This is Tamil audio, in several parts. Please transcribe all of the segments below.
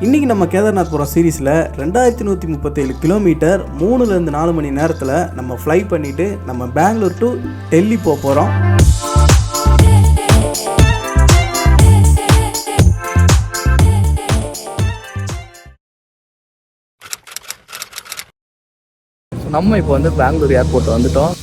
இன்றைக்கி நம்ம கேதார்நாத் போகிற சீரீஸில் 2137 கிலோமீட்டர் 3லேருந்து 4 மணி நேரத்தில் நம்ம ஃப்ளை பண்ணிவிட்டு நம்ம பெங்களூர் டு டெல்லி போக போகிறோம். நம்ம இப்போ வந்து பெங்களூர் ஏர்போர்ட் வந்துட்டோம்.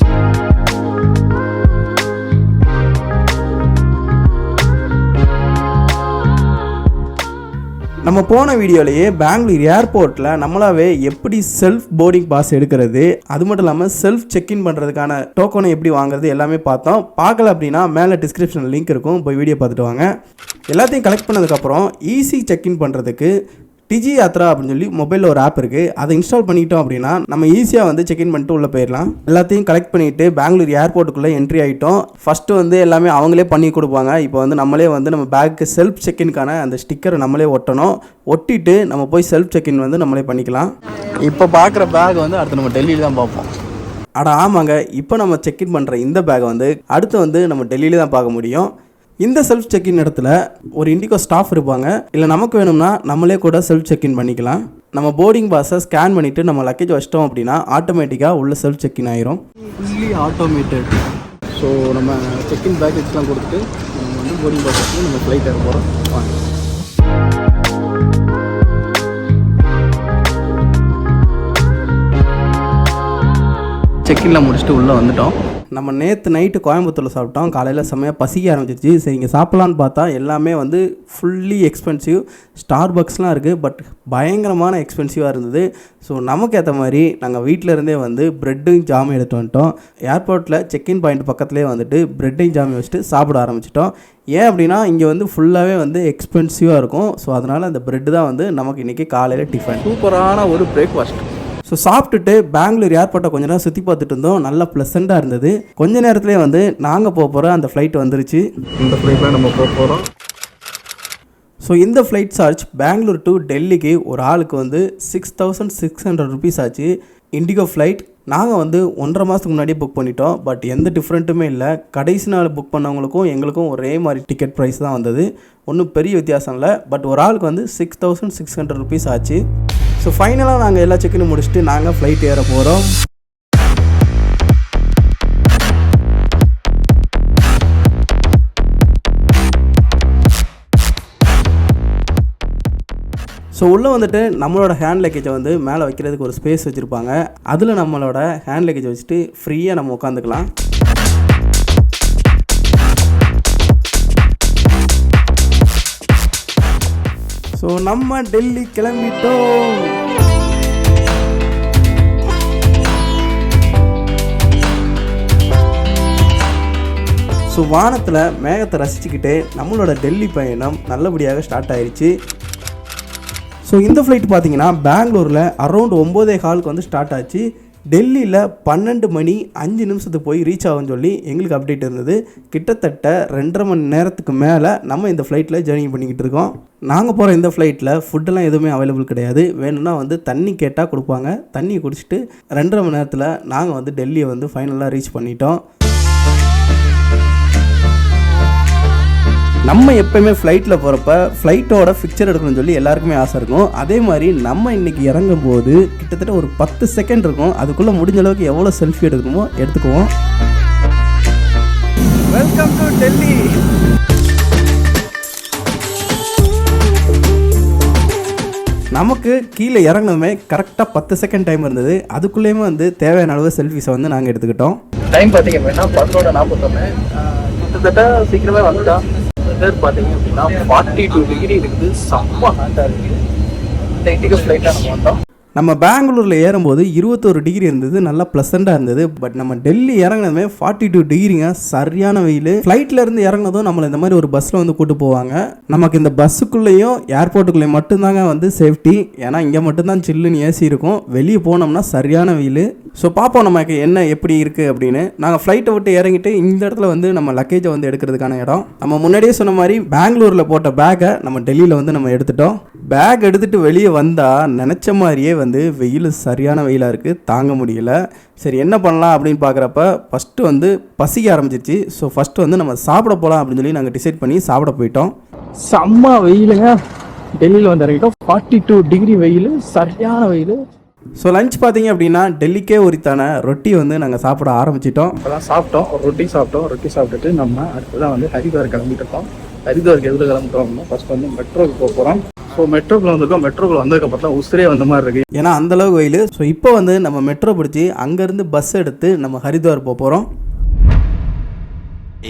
நம்ம போன வீடியோலேயே பெங்களூர் ஏர்போர்ட்டில் நம்மளாவே எப்படி செல்ஃப் போர்டிங் பாஸ் எடுக்கிறது, அது மட்டும் இல்லாமல் செல்ஃப் செக்இன் பண்ணுறதுக்கான டோக்கனை எப்படி வாங்குறது எல்லாமே பார்த்தோம். பார்க்கல அப்படின்னா மேலே டிஸ்கிரிப்ஷனில் லிங்க் இருக்கும், போய் வீடியோ பார்த்துட்டு வாங்க. எல்லாத்தையும் கலெக்ட் பண்ணதுக்கப்புறம் ஈஸி செக்இன் பண்ணுறதுக்கு டிஜி யாத்ரா அப்படின்னு சொல்லி மொபைலில் ஒரு ஆப் இருக்குது. அதை இன்ஸ்டால் பண்ணிட்டோம் அப்படின்னா நம்ம ஈஸியாக வந்து செக்இன் பண்ணிட்டு உள்ளே போயிடலாம். எல்லாத்தையும் கலெக்ட் பண்ணிவிட்டு பெங்களூர் ஏர்போர்ட்டுக்குள்ளே என்ட்ரி ஆகிட்டோம். ஃபஸ்ட்டு வந்து எல்லாமே அவங்களே பண்ணி கொடுப்பாங்க. இப்போ வந்து நம்மளே வந்து நம்ம பேக்கு செல்ஃப் செக்இன்கான அந்த ஸ்டிக்கரை நம்மளே ஒட்டணும். ஒட்டிட்டு நம்ம போய் செல்ஃப் செக்இன் வந்து நம்மளே பண்ணிக்கலாம். இப்போ பார்க்குற பேக் வந்து அடுத்து நம்ம டெல்லியில் தான் பார்ப்போம். ஆமாங்க, இப்போ நம்ம செக்இன் பண்ணுற இந்த பேக்கை வந்து அடுத்து வந்து நம்ம டெல்லியில் தான் பார்க்க முடியும். இந்த செல்ஃப் செக்இன் இடத்துல ஒரு இண்டிகோ ஸ்டாஃப் இருப்பாங்க. இல்லை நமக்கு வேணும்னா நம்மளே கூட செல்ஃப் செக்இன் பண்ணிக்கலாம். நம்ம போர்டிங் பாஸை ஸ்கேன் பண்ணிவிட்டு நம்ம லக்கேஜ் வச்சிட்டோம் அப்படின்னா ஆட்டோமேட்டிக்காக உள்ள செல்ஃப் செக்இன் ஆயிரும். Fully automated. ஸோ நம்ம செக்இன் பேக்கேஜ்லாம் கொடுத்துட்டு நம்ம வந்து போர்டிங் பாஸ் வச்சு நம்ம ஃப்ளைட் ஏற போகிறோம். செக்இன்லாம் முடிச்சுட்டு உள்ளே வந்துட்டோம். நம்ம நேற்று நைட்டு கோயம்புத்தூரில் சாப்பிட்டோம். காலையில் செம்மையாக பசிக்க ஆரம்பிச்சிருச்சு. சரி இங்கே சாப்பிட்லான்னு பார்த்தா எல்லாமே வந்து ஃபுல்லி எக்ஸ்பென்சிவ். ஸ்டார் பக்ஸ்லாம் இருக்குது, பட் பயங்கரமான எக்ஸ்பென்சிவாக இருந்தது. ஸோ நமக்கு ஏற்ற மாதிரி நாங்கள் வீட்டில் இருந்தே வந்து ப்ரெட்டும் ஜாமும் எடுத்து வந்துட்டோம். ஏர்போர்ட்டில் செக்இன் பாயிண்ட் பக்கத்துலேயே வந்துட்டு ப்ரெட்டையும் ஜாமும் வச்சுட்டு சாப்பிட ஆரம்பிச்சிட்டோம். ஏன் அப்படின்னா இங்கே வந்து ஃபுல்லாகவே வந்து எக்ஸ்பென்சிவாக இருக்கும். ஸோ அதனால் அந்த ப்ரெட்டு தான் வந்து நமக்கு இன்றைக்கி காலையில் டிஃபன். சூப்பரான ஒரு பிரேக்ஃபாஸ்ட். ஸோ சாப்பிட்டுட்டு பெங்களூர் ஏர்போர்ட்டை கொஞ்ச நேரம் சுற்றி பார்த்துட்டு இருந்தோம். நல்லா ப்ளசண்ட்டாக இருந்தது. கொஞ்ச நேரத்துலேயே வந்து நாங்கள் போக போகிற அந்த ஃப்ளைட் வந்துருச்சு. இந்த ஃப்ளைட்டில் நம்ம போக போகிறோம். ஸோ இந்த ஃப்ளைட் சார்ஜ் பெங்களூர் டு டெல்லிக்கு ஒரு ஆளுக்கு வந்து 6600 ருபீஸ் ஆச்சு. இண்டிகோ ஃப்ளைட் நாங்கள் வந்து 1.5 மாதத்துக்கு முன்னாடியே புக் பண்ணிட்டோம். பட் எந்த டிஃப்ரெண்ட்டுமே இல்லை. கடைசி நாள் புக் பண்ணவங்களுக்கும் எங்களுக்கும் ஒரே மாதிரி டிக்கெட் ப்ரைஸ் தான் வந்தது. ஒன்றும் பெரிய வித்தியாசம் இல்லை. பட் ஒரு ஆளுக்கு வந்து 6600 ருபீஸ் ஆச்சு. ஸோ ஃபைனலாக நாங்கள் எல்லா செக்கினும் முடிச்சுட்டு நாங்கள் ஃப்ளைட் ஏற போகிறோம். ஸோ உள்ளே வந்துட்டு நம்மளோட ஹேண்ட் லக்கேஜை வந்து மேலே வைக்கிறதுக்கு ஒரு ஸ்பேஸ் வச்சுருப்பாங்க. அதில் நம்மளோட ஹேண்ட் லக்கேஜை வச்சுட்டு ஃப்ரீயாக நம்ம உட்காந்துக்கலாம். ஸோ நம்ம டெல்லி கிளம்பிட்டோம். ஸோ வானத்தில் மேகத்தை ரசிச்சுக்கிட்டே நம்மளோட டெல்லி பயணம் நல்லபடியாக ஸ்டார்ட் ஆயிடுச்சு. ஸோ இந்த ஃப்ளைட் பார்த்தீங்கன்னா பெங்களூரில் அரௌண்ட் 9:15 வந்து ஸ்டார்ட் ஆச்சு. டெல்லியில் 12 மணி 5 நிமிஷத்துக்கு போய் ரீச் ஆகும்னு சொல்லி எங்களுக்கு அப்டேட் இருந்தது. கிட்டத்தட்ட 2.5 மணி நேரத்துக்கு மேலே நம்ம இந்த ஃப்ளைட்டில் ஜேர்னி பண்ணிக்கிட்டு இருக்கோம். நாங்கள் போகிற இந்த ஃப்ளைட்டில் ஃபுட்டெல்லாம் எதுவுமே அவைலபிள் கிடையாது. வேணும்னா வந்து தண்ணி கேட்டால் கொடுப்பாங்க. தண்ணி குடிச்சிட்டு 2.5 மணி நேரத்தில் நாங்கள் வந்து டெல்லியை வந்து ஃபைனலாக ரீச் பண்ணிட்டோம். நம்ம எப்போயுமே ஃப்ளைட்டில் போகிறப்ப ஃப்ளைட்டோட பிக்சர் எடுக்கணும்னு சொல்லி எல்லாருக்குமே ஆசை இருக்கும். அதே மாதிரி நம்ம இன்றைக்கி இறங்கும் போது கிட்டத்தட்ட ஒரு 10 செகண்ட் இருக்கும். அதுக்குள்ளே முடிஞ்ச அளவுக்கு எவ்வளோ செல்ஃபி எடுக்கணுமோ எடுத்துக்குவோம். Welcome to Delhi. நமக்கு கீழே இறங்கினதுமே கரெக்டாக 10 செகண்ட் டைம் இருந்தது. அதுக்குள்ளேயுமே வந்து தேவையான அளவு செல்ஃபிஸை வந்து நாங்கள் எடுத்துக்கிட்டோம். டைம் பார்த்தீங்க அப்படின்னா 11:41. கிட்டத்தட்ட சீக்கிரமே வந்துட்டோம். வெதர் பார்த்தீங்க அப்படின்னா 42 டிகிரி இருக்குது. செம்ம ஹாட்டாக இருக்குது. இந்த இண்டிகோ ஃப்ளைட்டாக நம்ம வந்தோம். நம்ம பெங்களூரில் ஏறும்போது 21 டிகிரி இருந்தது. நல்லா ப்ளசண்ட்டாக இருந்தது. பட் நம்ம டெல்லி இறங்கினதுமே 42 டிகிரிங்க. சரியான வெயில். ஃப்ளைட்டில் இருந்து இறங்கினதும் நம்மளை இந்த மாதிரி ஒரு பஸ்ஸில் வந்து கூட்டு போவாங்க. நமக்கு இந்த பஸ்ஸுக்குள்ளேயும் ஏர்போர்ட்டுக்குள்ளேயும் மட்டும்தாங்க வந்து சேஃப்டி. ஏன்னா இங்கே மட்டும்தான் சில்லுன்னு ஏசி இருக்கும். வெளியே போனோம்னா சரியான வெயில். ஸோ பார்ப்போம் நமக்கு என்ன எப்படி இருக்குது அப்படின்னு. நாங்கள் ஃப்ளைட்டை விட்டு இறங்கிட்டு இந்த இடத்துல வந்து நம்ம லக்கேஜை வந்து எடுக்கிறதுக்கான இடம். நம்ம முன்னாடியே சொன்ன மாதிரி பெங்களூரில் போட்ட பேக்கை நம்ம டெல்லியில் வந்து நம்ம எடுத்துட்டோம். பேக் எடுத்துகிட்டு வெளியே வந்தால் நினச்ச மாதிரியே வந்து வெயில் சரியான வெயிலாக இருக்குது. தாங்க முடியல. சரி என்ன பண்ணலாம் அப்படின்னு பார்க்குறப்ப ஃபஸ்ட்டு வந்து பசிக்க ஆரம்பிச்சிருச்சு. ஸோ ஃபஸ்ட்டு வந்து நம்ம சாப்பிட போகலாம் அப்படின்னு சொல்லி நாங்கள் டிசைட் பண்ணி சாப்பிட போயிட்டோம். செம்ம வெயிலுங்க. டெல்லியில் வந்து இறங்கிட்டோம். 42 டிகிரி வெயில், சரியான வெயில். ஸோ லஞ்ச் பார்த்தீங்க அப்படின்னா டெல்லிக்கே உரித்தான ரொட்டி வந்து நாங்கள் சாப்பிட ஆரம்பிச்சிட்டோம். இப்போதான் சாப்பிட்டோம், ஒரு ரொட்டி சாப்பிட்டுட்டு நம்ம அடுத்ததான் வந்து ஹரித்வார் கிளம்பிட்டு இருக்கோம். ஹரித்வாருக்கு எதில் கிளம்பிட்டோம் அப்படின்னா ஃபர்ஸ்ட் வந்து மெட்ரோக்கு போக போகிறோம். ஸோ மெட்ரோக்குள்ள வந்திருக்கோம். மெட்ரோக்குள்ள வந்ததுக்கப்புறம் தான் உசிரே வந்த மாதிரி இருக்குது, ஏன்னா அந்தளவுக்கு வெயில். ஸோ இப்போ வந்து நம்ம மெட்ரோ பிடிச்சி அங்கேருந்து பஸ் எடுத்து நம்ம ஹரித்வார் போக போகிறோம்.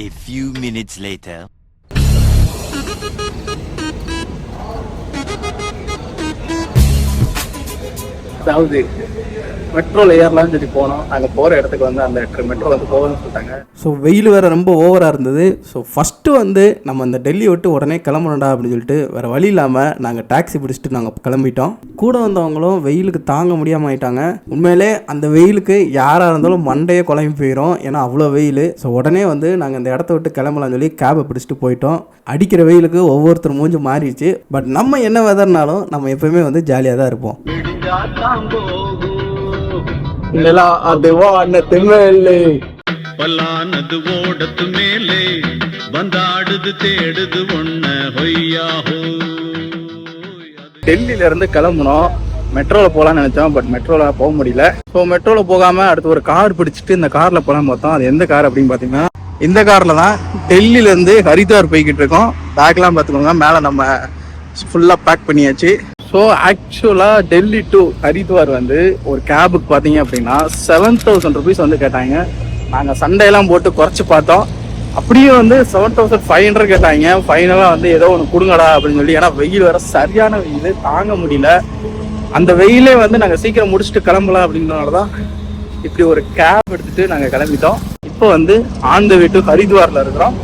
A few minutes later. அதாவது மெட்ரோவில் ஏறலாம்னு சொல்லி போனோம். அங்கே போகிற இடத்துக்கு வந்து அந்த மெட்ரோ வந்து போகணும்னு சொல்லிட்டாங்க. ஸோ வெயில் வேறு ரொம்ப ஓவராக இருந்தது. ஸோ ஃபஸ்ட்டு வந்து நம்ம இந்த டெல்லி விட்டு உடனே கிளம்பணும்டா அப்படின்னு சொல்லிட்டு வேறு வழி இல்லாமல் நாங்கள் டாக்ஸி பிடிச்சிட்டு நாங்கள் கிளம்பிட்டோம். கூட வந்தவங்களும் வெயிலுக்கு தாங்க முடியாமல் ஆயிட்டாங்க. உண்மையிலே அந்த வெயிலுக்கு யாராக இருந்தாலும் மண்டையே குழம்பி போயிடும், ஏன்னா அவ்வளோ வெயில். ஸோ உடனே வந்து நாங்கள் இந்த இடத்த விட்டு கிளம்பலாம்னு சொல்லி கேபை பிடிச்சிட்டு போயிட்டோம். அடிக்கிற வெயிலுக்கு ஒவ்வொருத்தர் மூஞ்சும் மாறிடுச்சு. பட் நம்ம என்ன வெதர்னாலும் நம்ம எப்போயுமே வந்து ஜாலியாக தான் இருப்போம். பல்லானது ஓடத்து மேலே வந்தாடுது தேடுது ஒன்ன ஹொய்யாஹோ. டெல்லியில இருந்து கிளம்புனோம், மெட்ரோவில் போகலான்னு நினைச்சோம். பட் மெட்ரோவில் போக முடியல. ஸோ மெட்ரோவில் போகாமல் அடுத்து ஒரு கார் பிடிச்சிட்டு இந்த காரில் போகலாம் பார்த்தோம். அது எந்த கார் அப்படின்னு பார்த்தீங்கன்னா இந்த காரில் தான் டெல்லியிலேருந்து ஹரித்வார் போய்கிட்டு இருக்கோம். பேக்லாம் பார்த்துக்கோங்க, மேலே நம்ம ஃபுல்லாக பேக் பண்ணியாச்சு. ஸோ ஆக்சுவலாக டெல்லி டு ஹரித்வார் வந்து ஒரு கேபுக்கு பார்த்தீங்க அப்படின்னா 7000 ருபீஸ் வந்து கேட்டாங்க. நாங்கள் சண்டையெல்லாம் போட்டு குறைச்சி பார்த்தோம். அப்படியே வந்து 7500 கேட்டாங்க. ஃபைனலாக வந்து ஏதோ ஒன்று கொடுங்கடா அப்படின்னு சொல்லி, ஏன்னா வெயில் வேற சரியான வெயில், தாங்க முடியல. அந்த வெயிலே வந்து நாங்கள் சீக்கிரம் முடிச்சுட்டு கிளம்பலாம் அப்படின்றனால தான் இப்படி ஒரு கேப் எடுத்துகிட்டு நாங்கள் கிளம்பிட்டோம். இப்போ வந்து ஆன் த வே டு ஹரித்வாரில் இருக்கிறோம்.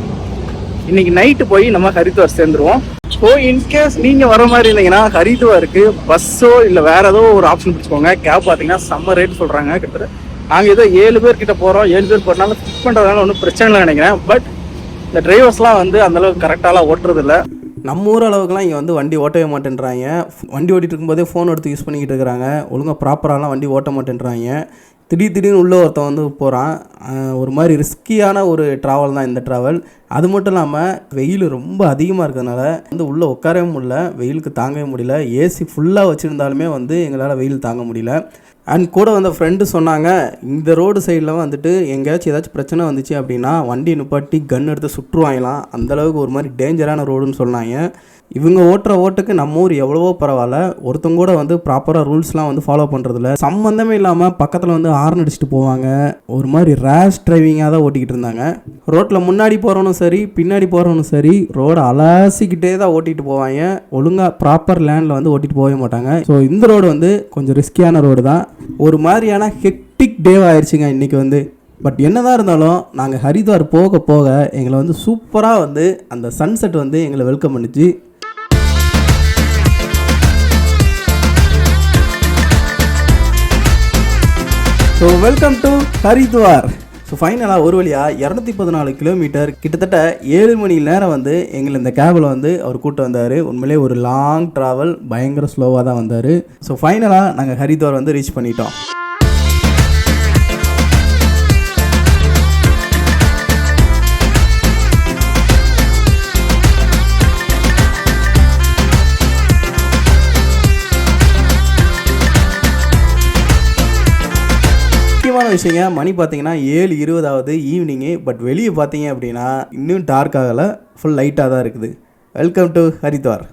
இன்னைக்கு நைட்டு போய் நம்ம ஹரித்வார் சேர்ந்துருவோம். ஸோ இன்கேஸ் நீங்கள் வர மாதிரி இருந்தீங்கன்னா ஹரித்வாருக்கு பஸ்ஸோ இல்லை வேற ஏதோ ஒரு ஆப்ஷன் பிடிச்சிக்கோங்க. கேப் பார்த்தீங்கன்னா செம்ம ரேட் சொல்கிறாங்க. கிட்டத்தட்ட நாங்கள் ஏதோ 7 பேர் கிட்ட போகிறோம். 7 பேர் போகிறனால ஃபிக்ஸ் பண்ணுறதுனால ஒன்றும் பிரச்சனை இல்லை நினைக்கிறேன். பட் இந்த டிரைவர்ஸ்லாம் வந்து அந்தளவுக்கு கரெக்டாலாம் ஓட்டுறது இல்லை. நம்ம ஊர் அளவுக்குலாம் இங்கே வந்து வண்டி ஓட்டவே மாட்டேன்றாங்க. வண்டி ஓட்டிகிட்டு இருக்கும்போதே ஃபோன் எடுத்து யூஸ் பண்ணிக்கிட்டு இருக்கிறாங்க. ஒழுங்காக ப்ராப்பராலாம் வண்டி ஓட்ட மாட்டேன்றாங்க. திடீர்னு உள்ளே ஒருத்தன் வந்து போகிறான். ஒரு மாதிரி ரிஸ்கியான ஒரு ட்ராவல் தான் இந்த ட்ராவல். அது மட்டும் இல்லாமல் வெயில் ரொம்ப அதிகமாக இருக்கிறதுனால வந்து உள்ளே உட்காரவே முடியல, வெயிலுக்கு தாங்கவே முடியல. ஏசி ஃபுல்லாக வச்சுருந்தாலுமே வந்து எங்களால் வெயில் தாங்க முடியல. அண்ட் கூட வந்த ஃப்ரெண்டு சொன்னாங்க, இந்த ரோடு சைடில் வந்துட்டு எங்கேயாச்சும் ஏதாச்சும் பிரச்சனை வந்துச்சு அப்படின்னா வண்டி நிப்பாட்டி கன் எடுத்து சுற்றுவாங்களாம். அந்தளவுக்கு ஒரு மாதிரி டேஞ்சரான ரோடுன்னு சொன்னாங்க. இவங்க ஓட்டுற ஓட்டுக்கு நம்ம ஊர் எவ்வளவோ பரவாயில்ல, ஒருத்தங்க கூட வந்து ப்ராப்பராக ரூல்ஸ்லாம் வந்து ஃபாலோ பண்ணுறதில்ல. சம்மந்தமே இல்லாமல் பக்கத்தில் வந்து ஹார்ன் அடிச்சுட்டு போவாங்க. ஒரு மாதிரி ரேஷ் டிரைவிங்காக தான் ஓட்டிக்கிட்டு இருந்தாங்க. ரோட்டில் முன்னாடி போகிறவனும் சரி பின்னாடி போகிறவனும் சரி ரோடை அலாசிக்கிட்டே தான் ஓட்டிகிட்டு போவாங்க. ஒழுங்காக ப்ராப்பர் லேண்டில் வந்து ஓட்டிகிட்டு போகவே மாட்டாங்க. ஸோ இந்த ரோடு வந்து கொஞ்சம் ரிஸ்கியான ரோடு தான். ஒரு மாதிரியான ஹெக்டிக் டேவ் ஆயிடுச்சுங்க இன்றைக்கி வந்து. பட் என்னதான் இருந்தாலும் நாங்கள் ஹரித்வார் போக போக எங்களை வந்து சூப்பராக வந்து அந்த சன்செட் வந்து எங்களை வெல்கம் பண்ணிச்சு. So welcome to Haridwar. So ஃபைனலாக ஒரு வழியாக 214 கிலோமீட்டர் கிட்டத்தட்ட 7 மணி நேரம் வந்து எங்களை இந்த கேபில் வந்து அவர் கூட்டு வந்தார். உண்மையிலே ஒரு லாங் ட்ராவல், பயங்கர ஸ்லோவாக தான் வந்தார். ஸோ ஃபைனலாக நாங்கள் ஹரித்வார் வந்து ரீச் பண்ணிட்டோம். விஷயங்க மணி பார்த்தீங்கன்னா 7:20 ஆகுது ஈவினிங்கு. பட் வெளியே பார்த்தீங்க அப்படின்னா இன்னும் டார்க் ஆகலை, ஃபுல் லைட்டாக தான் இருக்குது. Welcome to Haridwar.